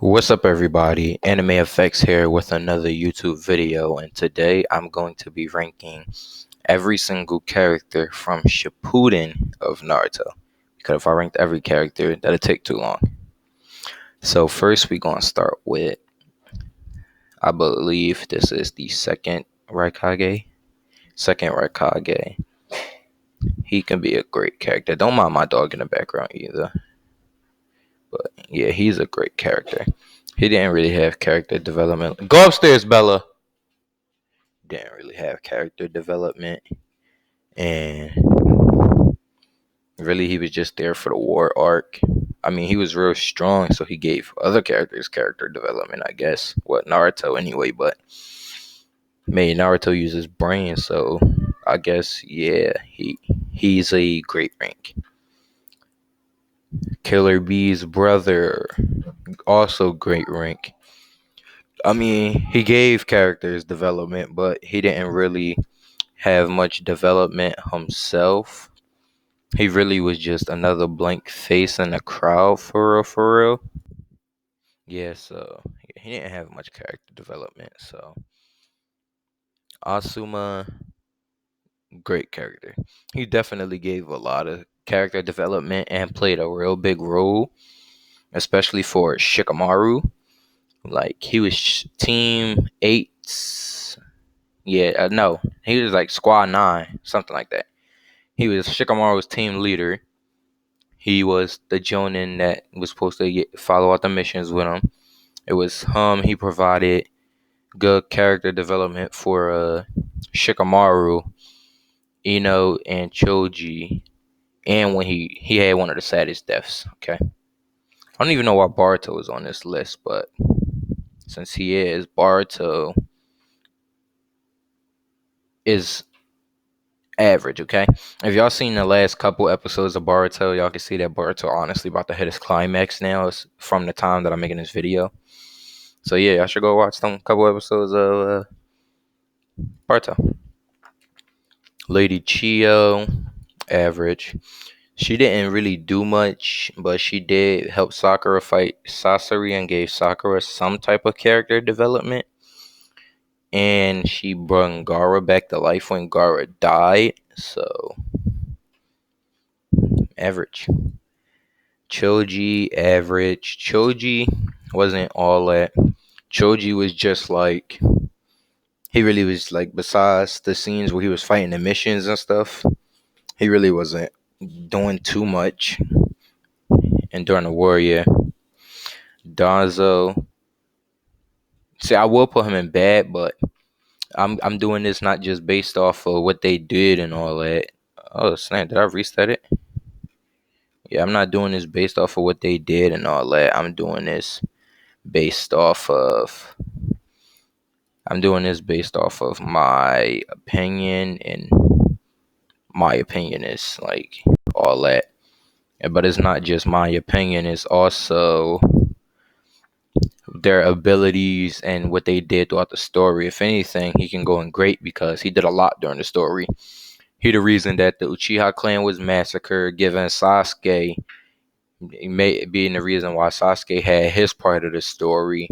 What's up, everybody? Anime Effects here with another YouTube video, and today I'm going to be ranking every single character from Shippuden of Naruto. Because if I ranked every character, that'd take too long. So first, we're gonna start with, I believe this is the second Raikage. Second Raikage. He can be a great character. Don't mind my dog in the background either. But yeah, he's a great character. He didn't really have character development. Go upstairs, Bella. Didn't really have character development, and really he was just there for the war arc. I mean, he was real strong, so he gave other characters character development, I guess. What, Naruto anyway, but made Naruto use his brain, so I guess yeah, he's a great rank. Killer Bee's brother, also great rank. I mean, he gave characters development, but he didn't really have much development himself. He really was just another blank face in the crowd, for real, for real. Yeah, so he didn't have much character development. So Asuma, great character. He definitely gave a lot of character development and played a real big role, especially for Shikamaru. Like he was team 8. Yeah, no, he was like squad 9, something like that. He was Shikamaru's team leader. He was the Jonin that was supposed to follow out the missions with him. It was him. He provided good character development for Shikamaru, Ino, and Choji. And when he had one of the saddest deaths. Okay, I don't even know why Boruto is on this list, but since he is, Boruto is average. Okay, if y'all seen the last couple episodes of Boruto, y'all can see that Boruto honestly about to hit his climax now. It's from the time that I'm making this video. So yeah, I should go watch some couple episodes of Boruto. Lady Chio, average. She didn't really do much, but she did help Sakura fight Sasori and gave Sakura some type of character development. And she brought Gaara back to life when Gaara died. So average. Choji, average. Choji wasn't all that. Choji was just like, he really was like, besides the scenes where he was fighting the missions and stuff, he really wasn't doing too much. And during the war, yeah. Donzo. See, I will put him in bad, but I'm doing this not just based off of what they did and all that. Oh snap! Did I reset it? Yeah, I'm not doing this based off of what they did and all that. Based off of. I'm doing this based off of my opinion, and my opinion is like all that. But it's not just my opinion; it's also their abilities and what they did throughout the story. If anything, he can go in great because he did a lot during the story. He the reason that the Uchiha clan was massacred, giving Sasuke, being the reason why Sasuke had his part of the story.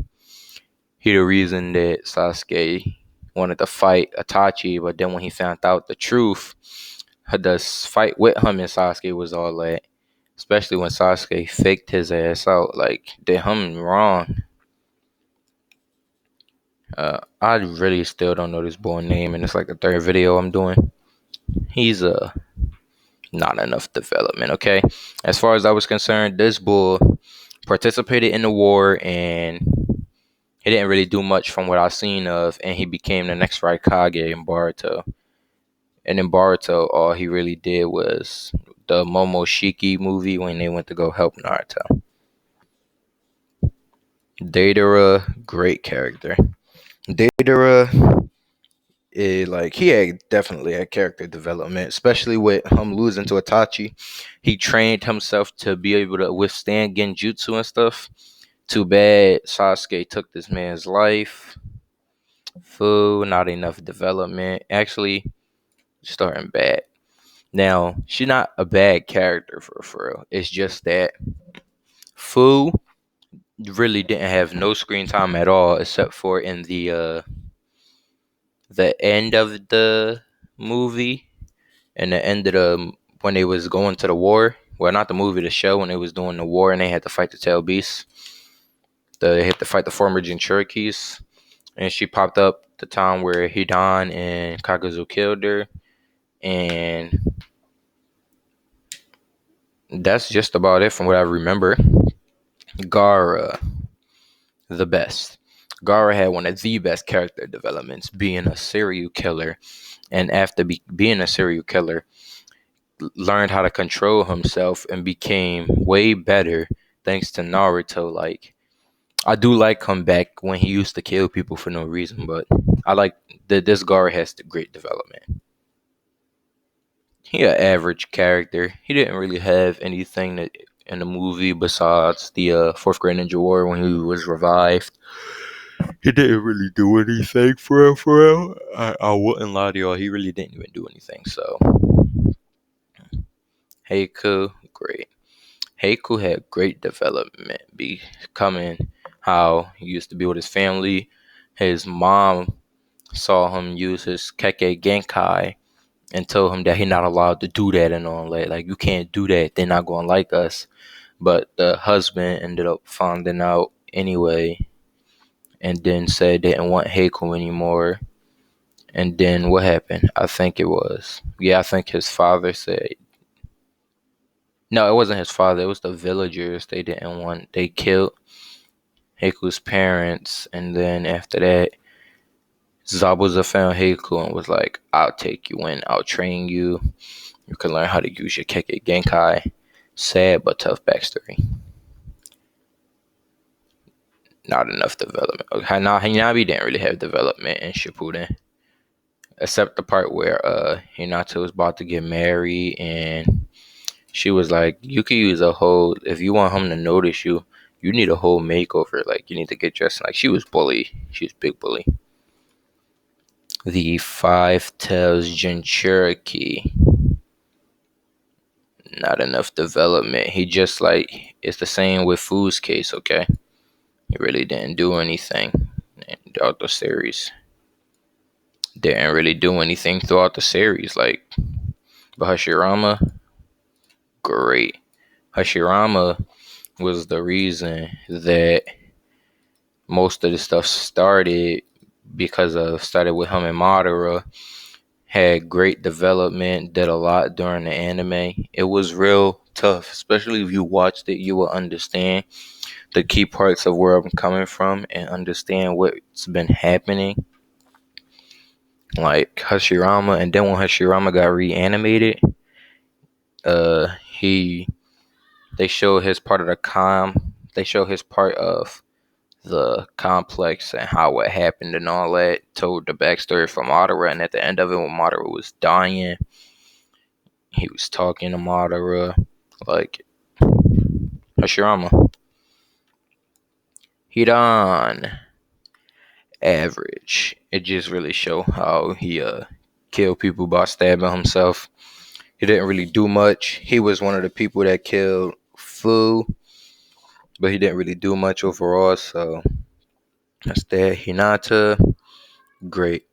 He the reason that Sasuke wanted to fight Itachi, but then when he found out the truth, the fight with him and Sasuke was all that. Especially when Sasuke faked his ass out, like did him wrong. I really still don't know this boy name, and it's like the third video I'm doing. He's not enough development, okay? As far as I was concerned, this bull participated in the war, and he didn't really do much from what I've seen of, and he became the next Raikage in Boruto. And in Boruto, all he really did was the Momoshiki movie when they went to go help Naruto. Deidara, great character. Deidara, like he had definitely had character development, especially with him losing to Itachi. He trained himself to be able to withstand genjutsu and stuff. Too bad Sasuke took this man's life. Fool, not enough development. Actually, starting bad. Now, she's not a bad character for real. It's just that Fu really didn't have no screen time at all, except for in the end of the movie and the end of the when they was going to the war. Well, not the movie, the show, when they was doing the war and they had to fight the tail beasts. They had to fight the former Jinchurikis, and she popped up the time where Hidan and Kakazu killed her, and that's just about it from what I remember. Gara, the best. Gara had one of the best character developments, being a serial killer, and after being a serial killer, learned how to control himself and became way better thanks to Naruto. Like, I do like him back when he used to kill people for no reason, but I like that this Gara has the great development. He an average character. He didn't really have anything that in the movie besides the fourth grade ninja war when he was revived. He didn't really do anything for real, for real. I wouldn't lie to y'all. He really didn't even do anything. So Heiku, great. Heiku had great development, becoming how he used to be with his family. His mom saw him use his Keke Genkai and told him that he's not allowed to do that and all that. Like, you can't do that. They're not going to like us. But the husband ended up finding out anyway and then said they didn't want Heiku anymore. And then what happened? I think his father said, no, it wasn't his father. It was the villagers. They killed Heiku's parents. And then after that, Zabuza found Heiku and was like, I'll take you in. I'll train you. You can learn how to use your Keke Genkai. Sad but tough backstory. Not enough development. Okay, now Hinabi didn't really have development in Shippuden. Except the part where Hinata was about to get married and she was like, you could use a whole, if you want him to notice you, you need a whole makeover. Like, you need to get dressed. Like, she was bully. She was big bully. The Five Tails Jinchuriki. Not enough development. He just like, it's the same with Fu's case, okay? He really didn't do anything throughout the series. Didn't really do anything throughout the series. Like, but Hashirama, great. Hashirama was the reason that most of the stuff started with him and Madara. Had great development, did a lot during the anime. It was real tough, especially if you watched it, you will understand the key parts of where I'm coming from and understand what's been happening. Like Hashirama, and then when Hashirama got reanimated, he they showed his part of they showed his part of the complex and how it happened and all that. Told the backstory from Madara, and at the end of it, when Madara was dying, he was talking to Madara like Hashirama. Hidan, average. It just really showed how he killed people by stabbing himself. He didn't really do much. He was one of the people that killed Fu, but he didn't really do much overall. So that's that. Hinata, great.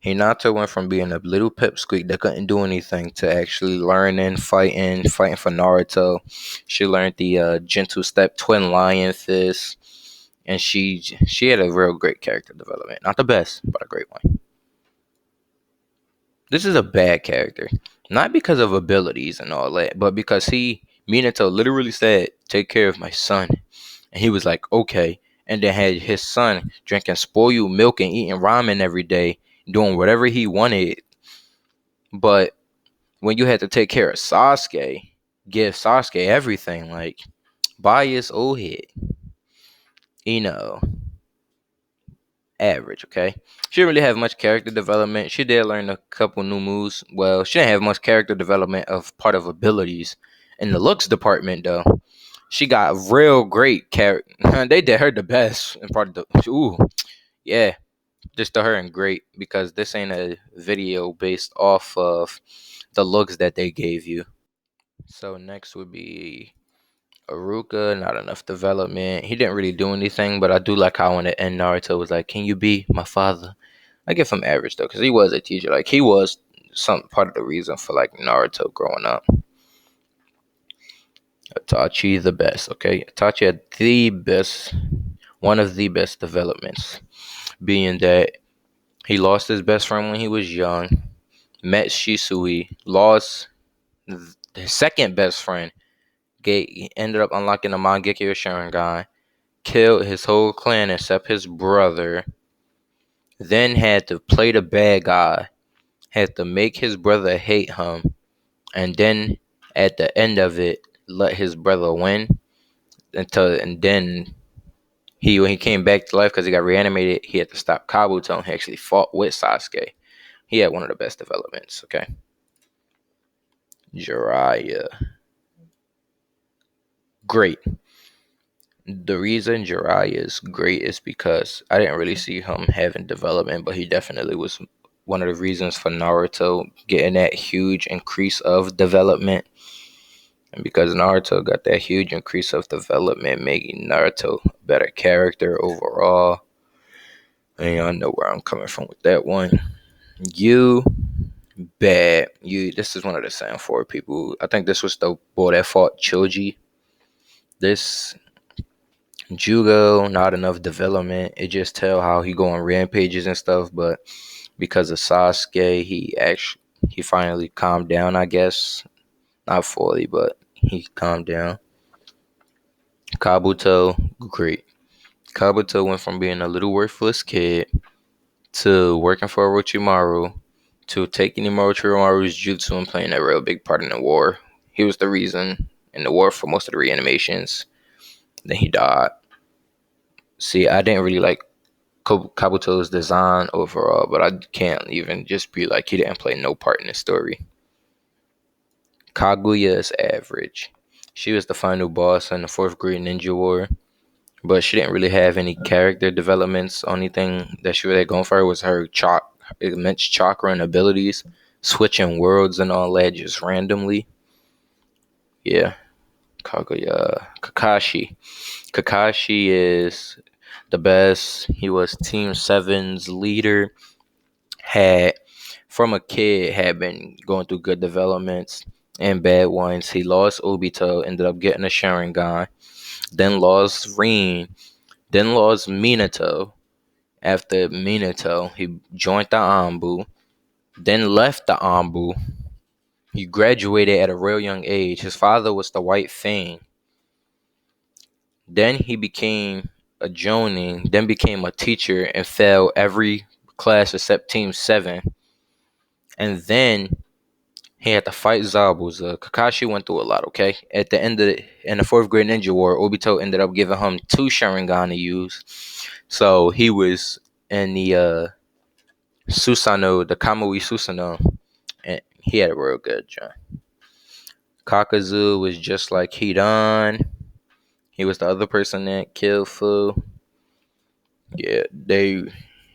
Hinata went from being a little pipsqueak that couldn't do anything to actually learning, fighting for Naruto. She learned the gentle step, twin lion fist, and she had a real great character development. Not the best, but a great one. This is a bad character, not because of abilities and all that, but because Minato literally said, "Take care of my son," and he was like, "Okay," and then had his son drinking spoiled milk and eating ramen every day, doing whatever he wanted. But when you had to take care of Sasuke, give Sasuke everything, like buy his old head, you know, average, okay? She didn't really have much character development. She did learn a couple new moves. Well, she didn't have much character development of part of abilities. In the looks department, though, she got real great character. They did her the best in part of the. Ooh, yeah, just to her and great because this ain't a video based off of the looks that they gave you. So next would be Aruka, not enough development. He didn't really do anything, but I do like how in the end Naruto was like, "Can you be my father?" I give him average though, because he was a teacher. Like he was some part of the reason for like Naruto growing up. Itachi the best, okay? Itachi had the best, one of the best developments, being that he lost his best friend when he was young, met Shisui, lost his second best friend, ended up unlocking the Mangekyo Sharingan, killed his whole clan except his brother, then had to play the bad guy, had to make his brother hate him, and then at the end of it, let his brother win and then when he came back to life because he got reanimated, he had to stop Kabuto and he actually fought with Sasuke. He had one of the best developments, okay? Jiraiya. Great. The reason Jiraiya is great is because I didn't really see him having development, but he definitely was one of the reasons for Naruto getting that huge increase of development. And because Naruto got that huge increase of development, making Naruto a better character overall. And y'all know where I'm coming from with that one. You bad. This is one of the Saiyan 4 people. I think this was the boy that fought Choji. This Jugo, not enough development. It just tell how he go on rampages and stuff, but because of Sasuke, he finally calmed down, I guess. Not fully, but he calmed down. Kabuto, great. Kabuto went from being a little worthless kid to working for Orochimaru to taking Orochimaru's jutsu and playing a real big part in the war. He was the reason in the war for most of the reanimations. Then he died. See, I didn't really like Kabuto's design overall, but I can't even just be like he didn't play no part in the story. Kaguya is average. She was the final boss in the fourth grade ninja war, but she didn't really have any character developments. Only thing that she really going for was her immense chakra and abilities, switching worlds and all that just randomly. Yeah, Kaguya. Kakashi is the best. He was Team Seven's leader. Had from a kid had been going through good developments and bad ones. He lost Obito, ended up getting a Sharingan, then lost Rin, then lost Minato. After Minato, he joined the Anbu, then left the Anbu. He graduated at a real young age. His father was the White Fang. Then he became a Jonin, then became a teacher and failed every class except Team 7. And then he had to fight Zabuza. Kakashi went through a lot, okay? At the end of in the fourth grade ninja war, Obito ended up giving him 2 Sharingan to use. So he was in the Susanoo, the Kamui Susanoo, and he had a real good job. Kakazu was just like Hidan. He was the other person that killed Fu. Yeah,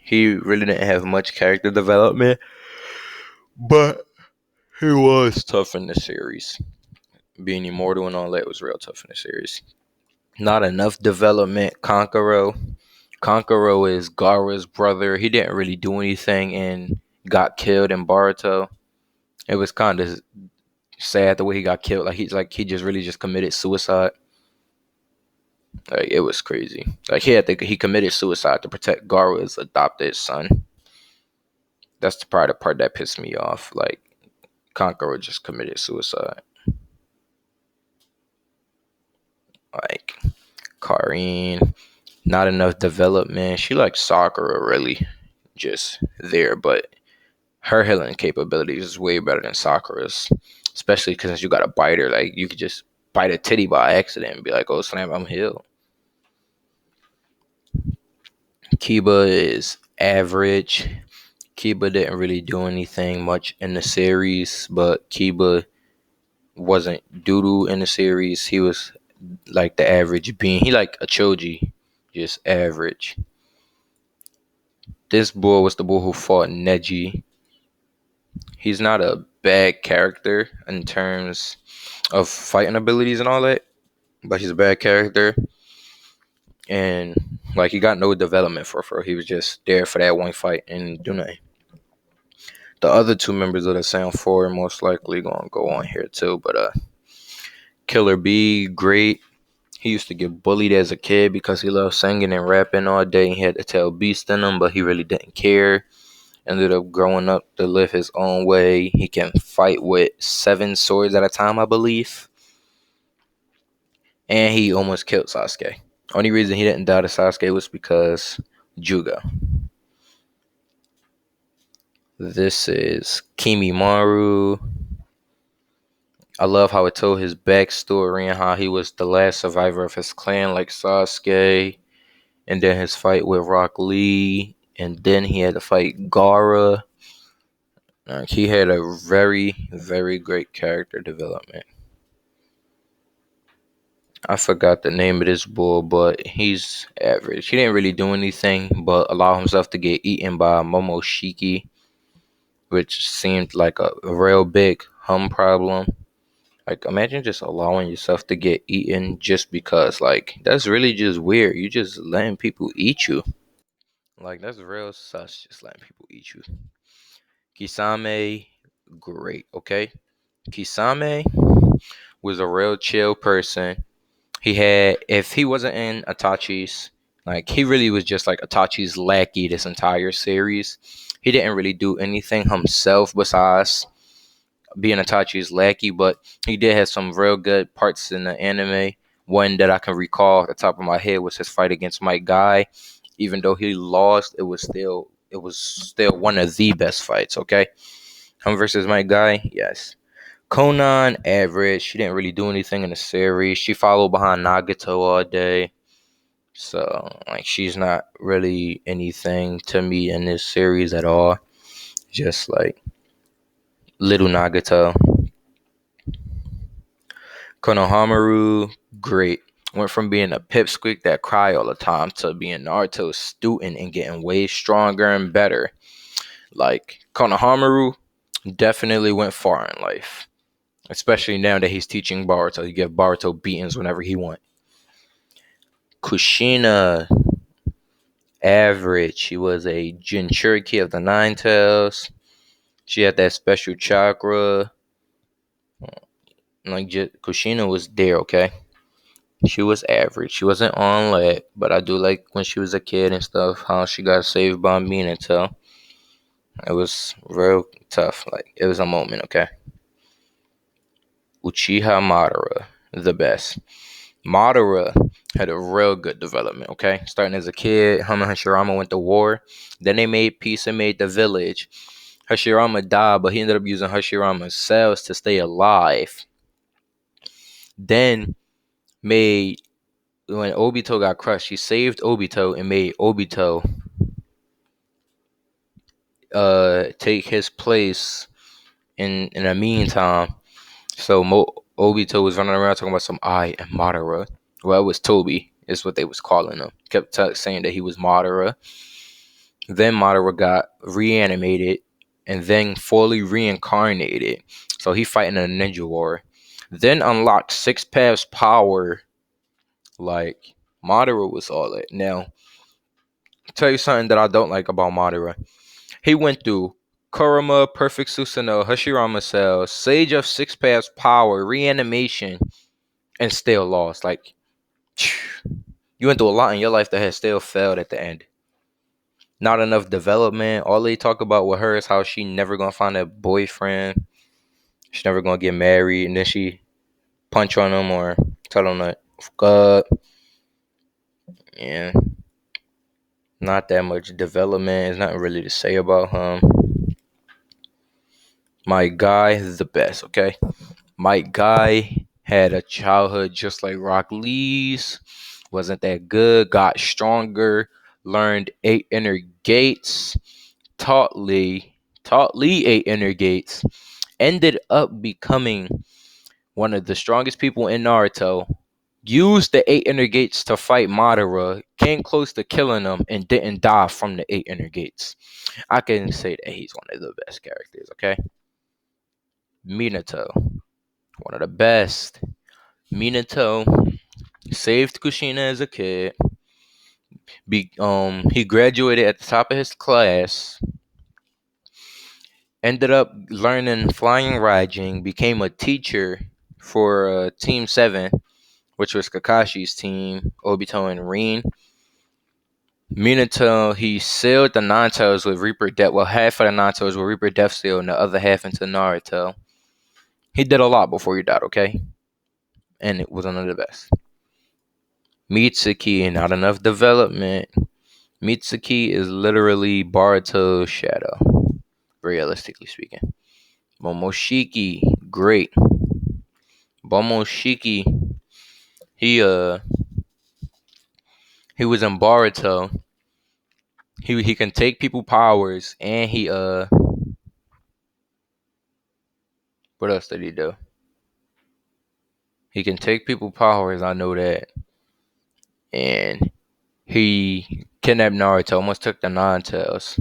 he really didn't have much character development, but he was tough in the series. Being immortal and all that was real tough in the series. Not enough development. Kankuro is Gaara's brother. He didn't really do anything and got killed in Boruto. It was kind of sad the way he got killed. He just really just committed suicide. Like it was crazy. Like he committed suicide to protect Gaara's adopted son. That's the part that pissed me off. Like Kankuro just committed suicide. Like Karin, not enough development. She like Sakura really just there, but her healing capabilities is way better than Sakura's. Especially because you got a biter, like you could just bite a titty by accident and be like, "Oh snap, I'm healed." Kiba is average. Kiba didn't really do anything much in the series, but Kiba wasn't doo-doo in the series. He was like the average being. He like a Choji, just average. This boy was the boy who fought Neji. He's not a bad character in terms of fighting abilities and all that. but he's a bad character, and like he got no development for. He was just there for that one fight and do nothing. The other two members of the Sound Four are most likely gonna go on here too, but Killer B, great. He used to get bullied as a kid because he loved singing and rapping all day. He had to tell beast in him, but he really didn't care. Ended up growing up to live his own way. He can fight with 7 swords at a time, I believe. And he almost killed Sasuke. Only reason he didn't die to Sasuke was because Juga. This is Kimimaru. I love how it told his backstory and how he was the last survivor of his clan, like Sasuke, and then his fight with Rock Lee, and then he had to fight Gaara. He had a very, very great character development. I forgot the name of this bull, but he's average. He didn't really do anything but allow himself to get eaten by Momoshiki, which seemed like a real big problem. Like, imagine just allowing yourself to get eaten just because. Like, that's really just weird. You just letting people eat you. Like, that's real sus, just letting people eat you. Kisame, great, okay? Kisame was a real chill person. If he wasn't in Itachi's, like, he really was just like Itachi's lackey this entire series. He didn't really do anything himself besides being Itachi's lackey, but he did have some real good parts in the anime. One that I can recall at the top of my head was his fight against Mike Guy. Even though he lost, it was still one of the best fights. Okay, him versus Mike Guy, yes. Conan, average. She didn't really do anything in the series. She followed behind Nagato all day. So, like, she's not really anything to me in this series at all. Just like little Nagato. Konohamaru, great. Went from being a pipsqueak that cry all the time to being Naruto's student and getting way stronger and better. Like, Konohamaru definitely went far in life. Especially now that he's teaching Boruto. He give Boruto beatings whenever he wants. Kushina, average. She was a Jinchuriki of the Nine Tails. She had that special chakra. Like, Kushina was there, okay? She was average. She wasn't on lit, but I do like when she was a kid and stuff, how she got saved by Minato. It was real tough. Like, it was a moment, okay? Uchiha Madara, the best. Madara had a real good development, okay? Starting as a kid, him and Hashirama went to war. Then they made peace and made the village. Hashirama died, but he ended up using Hashirama's cells to stay alive. Then made when Obito got crushed, he saved Obito and made Obito take his place in the meantime. So Obito was running around talking about some I am Madara. Well, it was Toby, is what they was calling him. Kept saying that he was Madara. Then Madara got reanimated and then fully reincarnated. So he fighting a ninja war. Then unlocked Six Paths power. Like, Madara was all that. Now, I'll tell you something that I don't like about Madara. He went through Kurama, Perfect Susanoo, Hashirama Cells, Sage of Six Paths Power, Reanimation, and still lost. Like, you went through a lot in your life that has still failed at the end. Not enough development. All they talk about with her is how she never gonna find a boyfriend. She's never gonna get married, and then she punch on him or tell him that fuck up. Yeah, not that much development. There's nothing really to say about him. My guy is the best. Okay. My guy had a childhood just like Rock Lee's. Wasn't that good. Got stronger. Learned 8 inner gates. Taught Lee 8 inner gates. Ended up becoming one of the strongest people in Naruto. Used the 8 inner gates to fight Madara. Came close to killing him and didn't die from the 8 inner gates. I can say that he's one of the best characters. Okay. Minato, one of the best. Minato Saved Kushina as a kid. He graduated at the top of his class. Ended up learning flying Raijin. Became a teacher for Team 7, which was Kakashi's team. Obito and Rin. Minato, he sealed the Nine Tails with Reaper Death. Well, half of the Nine Tails with Reaper Death Seal, and the other half into Naruto. He did a lot before he died, okay? And it was one of the best. Mitsuki, not enough development. Mitsuki is literally Boruto's shadow, realistically speaking. Momoshiki, great. Momoshiki, he he was in Boruto. He can take people powers, and he what else did he do? He can take people powers, I know that. And he kidnapped Naruto, almost took the Nine Tails.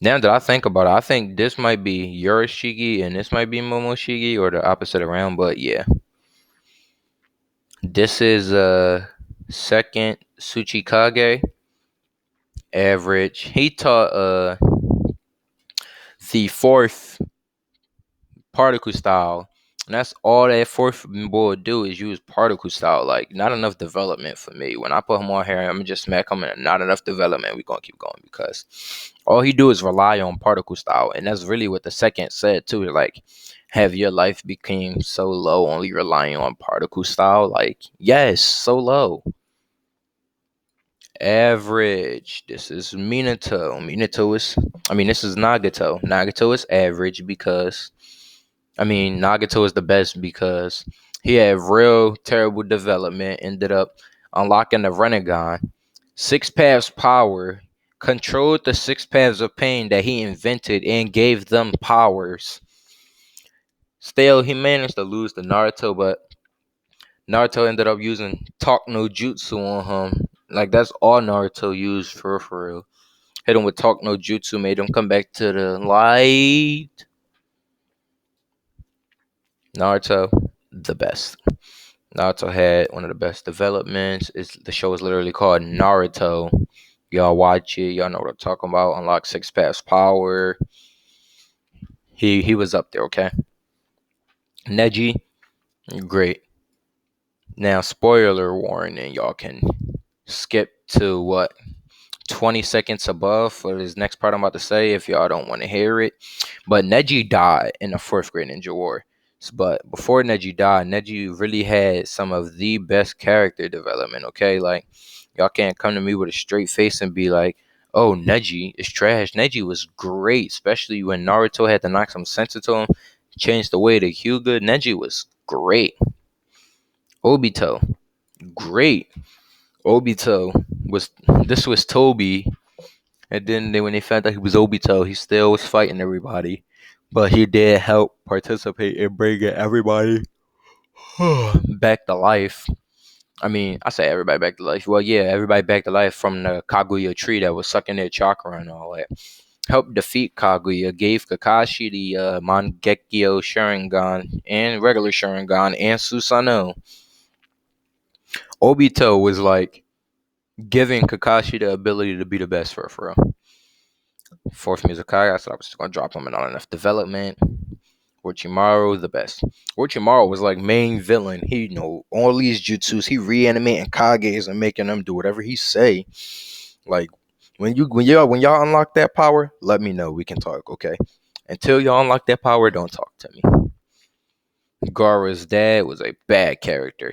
Now that I think about it, I think this might be Yorishiki and this might be Momoshiki, or the opposite around, but yeah. This is second Tsuchikage. Average. He taught the fourth particle style. And that's all that fourth boy would do is use particle style. Like, not enough development for me. When I put him on here, I'm gonna just smack him and not enough development. We're gonna keep going because all he do is rely on particle style. And that's really what the second said too. Like, have your life became so low only relying on particle style? Like, yes, so low. Average. This is Minato. This is Nagato. Nagato is average because Nagato is the best because he had real terrible development, ended up unlocking the Renegon. Six paths power, controlled the six paths of pain that he invented and gave them powers. Still, he managed to lose to Naruto, but Naruto ended up using Talk no Jutsu on him. Like, that's all Naruto used for real. Hit him with Talk no Jutsu, made him come back to the light. Naruto, the best. Naruto had one of the best developments. The show is literally called Naruto. Y'all watch it. Y'all know what I'm talking about. Unlock six paths power. He was up there, okay? Neji, great. Now, spoiler warning, y'all can skip to what 20 seconds above for this next part I'm about to say if y'all don't want to hear it. But Neji died in the fourth grade Ninja War. But before Neji died, Neji really had some of the best character development, okay? Like, y'all can't come to me with a straight face and be like, oh, Neji is trash. Neji was great, especially when Naruto had to knock some sense into him, changed the way to Hyuga. Neji was great. Obito, great. Obito this was Toby, and then when they found out he was Obito, he still was fighting everybody, but he did help participate in bringing everybody back to life. I say everybody back to life. Well, yeah, everybody back to life from the Kaguya tree that was sucking their chakra and all that. Helped defeat Kaguya, gave Kakashi the Mangekyo Sharingan and regular Sharingan and Susanoo. Obito was like giving Kakashi the ability to be the best for real. Fourth Mizukage, I said I was just gonna drop him in not enough development. Orochimaru, the best. Orochimaru was like main villain. He know all these jutsus. He reanimating Kages and making them do whatever he say. Like, when y'all unlock that power, let me know. We can talk, okay? Until y'all unlock that power, don't talk to me. Gaara's dad was a bad character.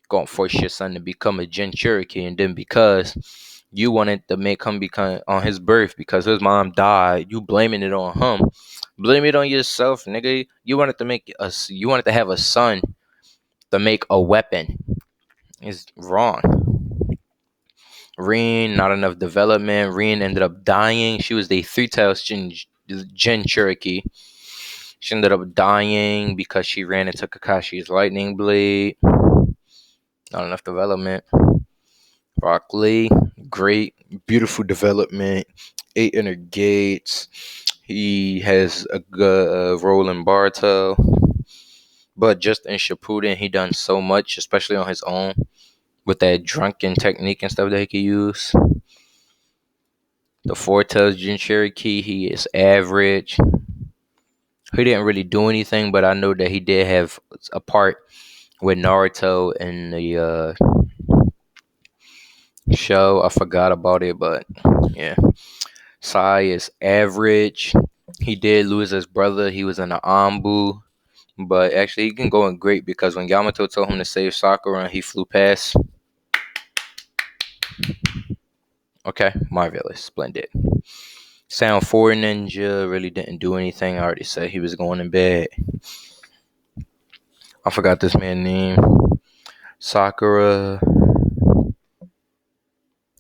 Gonna force your son to become a Jinchuriki, and then because you wanted to make him become on his birth because his mom died, you blaming it on him. Blame it on yourself, nigga. You wanted to have a son to make a weapon. It's wrong. Rin, not enough development. Rin ended up dying. She was the three-tails Jinchuriki. She ended up dying because she ran into Kakashi's lightning blade. Not enough development. Rock Lee, great, beautiful development. 8 inner gates. He has a good role in Boruto. But just in Shippuden, he done so much, especially on his own, with that drunken technique and stuff that he could use. The Four Tails Jinchuriki, he is average. He didn't really do anything, but I know that he did have a part with Naruto in the show. I forgot about it, but yeah. Sai is average. He did lose his brother. He was in an Ambu. But actually, he can go in great because when Yamato told him to save Sakura and he flew past. Okay, marvelous, splendid. Sound 4 Ninja really didn't do anything. I already said he was going in bed. I forgot this man's name. Sakura.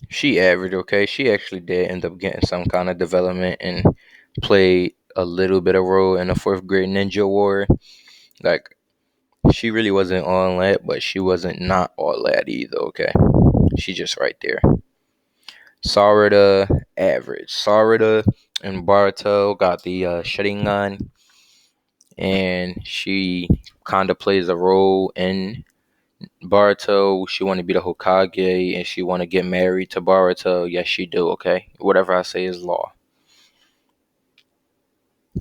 She average, okay? She actually did end up getting some kind of development and played a little bit of role in the fourth grade Ninja War. Like, she really wasn't all that, but she wasn't not all that either, okay? She just right there. Sarada, average. Sarada and Baruto got the Sharingan, and she kind of plays a role in Baruto. She want to be the Hokage, and she want to get married to Baruto. Yes, she do, okay? Whatever I say is law.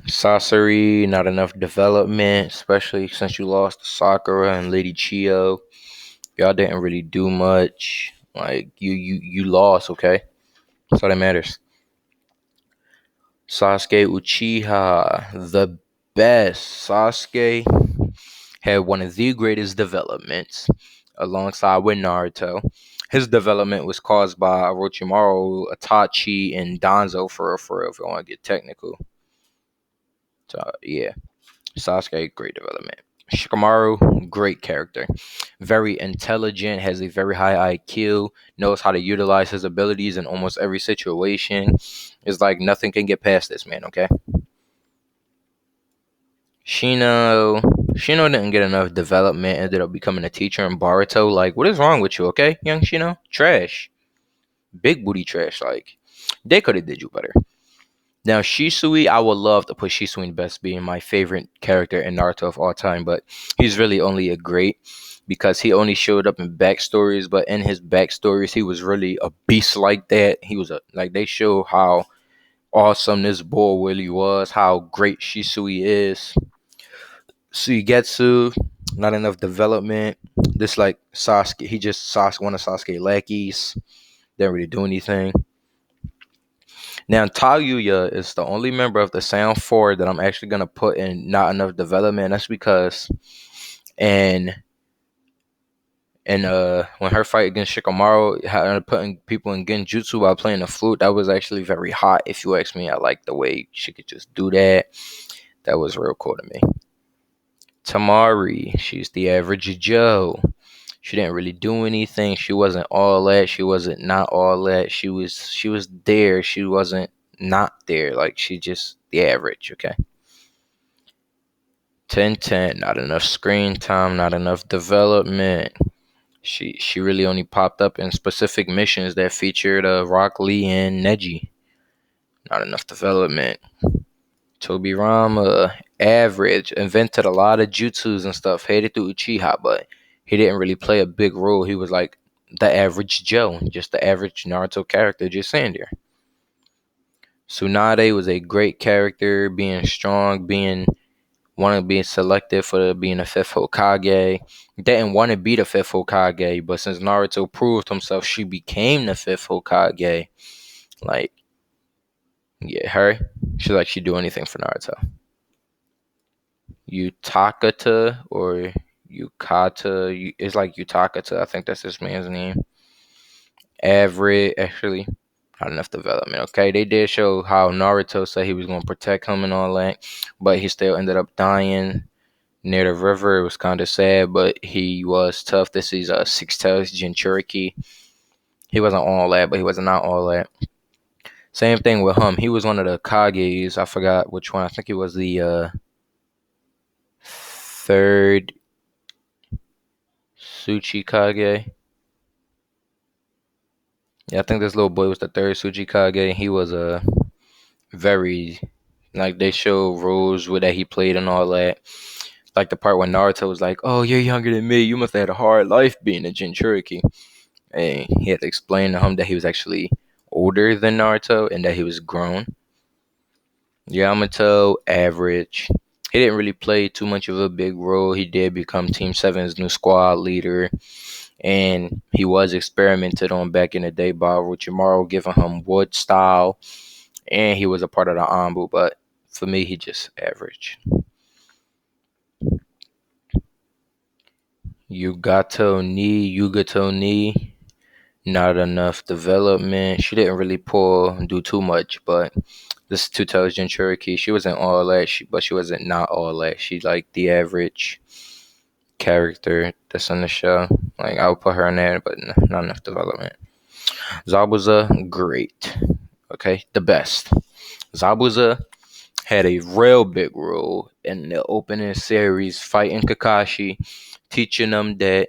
Sasori, not enough development, especially since you lost Sakura and Lady Chio. Y'all didn't really do much. Like, you lost, okay? That's all that matters. Sasuke Uchiha, the best. Sasuke had one of the greatest developments alongside with Naruto. His development was caused by Orochimaru, Itachi, and Danzo for real, if you want to get technical. So, yeah. Sasuke, great development. Shikamaru, great character. Very intelligent, has a very high IQ, knows how to utilize his abilities in almost every situation. It's like nothing can get past this man, okay? Shino didn't get enough development, ended up becoming a teacher in Baruto. Like, what is wrong with you, okay, young Shino? Trash. Big booty trash. Like, they could have did you better. Now, Shisui, I would love to put Shisui in best being my favorite character in Naruto of all time, but he's really only a great because he only showed up in backstories, but in his backstories, he was really a beast like that. He was like, they show how awesome this boy really was, how great Shisui is. Suigetsu, not enough development. Just like Sasuke, he just one of Sasuke lackeys. Didn't really do anything. Now, Tayuya is the only member of the Sound 4 that I'm actually going to put in not enough development. That's because and when her fight against Shikamaru, putting people in Genjutsu while playing the flute, that was actually very hot. If you ask me, I like the way she could just do that. That was real cool to me. Tamari, she's the average Joe. She didn't really do anything. She wasn't all that. She wasn't not all that. She was there. She wasn't not there. Like, she just the average, okay? 10-10, not enough screen time, not enough development. She really only popped up in specific missions that featured Rock Lee and Neji. Not enough development. Tobirama, average, invented a lot of jutsus and stuff, hated through Uchiha, but he didn't really play a big role. He was like the average Joe, just the average Naruto character, just saying there. Tsunade was a great character, being strong, being selected for being a fifth Hokage. Didn't want to be the fifth Hokage, but since Naruto proved himself, she became the fifth Hokage. Like, yeah, she do anything for Naruto. Utakata or Yukata. It's like Utakata. I think that's this man's name. Average, actually, not enough development. Okay, they did show how Naruto said he was going to protect him and all that, but he still ended up dying near the river. It was kind of sad, but he was tough. This is a Six Tails Jinchuriki. He wasn't all that, but he was not all that. Same thing with him. He was one of the Kages. I forgot which one. I think it was the third Tsuchikage. Yeah, I think this little boy was the third Tsuchikage. He was a very, like, they show roles with that he played and all that. Like the part when Naruto was like, "Oh, you're younger than me. You must have had a hard life being a Jinchuriki." And he had to explain to him that he was actually older than Naruto and that he was grown. Yamato, average. He didn't really play too much of a big role. He did become Team Seven's new squad leader, and he was experimented on back in the day by Orochimaru, giving him wood style, and he was a part of the Anbu. But for me, he just average. Yugato ni, not enough development. She didn't really do too much, but this two toes Jinchuriki, she wasn't all that, but she wasn't not all that. She's like the average character that's on the show. Like I would put her in there, but not enough development. Zabuza, great. Okay, the best. Zabuza had a real big role in the opening series, fighting Kakashi, teaching them that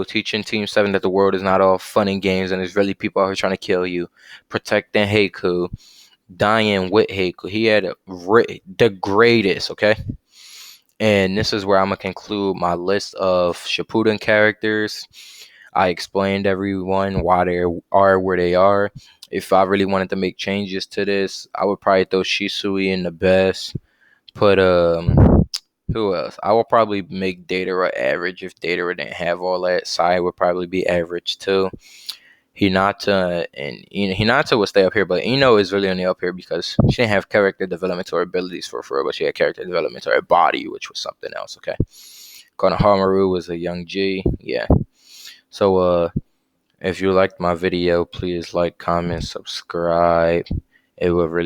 teaching Team 7 that the world is not all fun and games and there's really people out here trying to kill you, protecting Heiku, dying with Heiku. He had the greatest, okay? And this is where I'm going to conclude my list of Shippuden characters. I explained everyone why they are where they are. If I really wanted to make changes to this, I would probably throw Shisui in the best. Put who else? I will probably make Datara average if Datara didn't have all that. Sai would probably be average too. Hinata and Hinata would stay up here, but Ino is really only up here because she didn't have character development or abilities for her, but she had character development or her body, which was something else. Okay, Konohamaru was a young G. Yeah. So if you liked my video, please like, comment, subscribe. It would really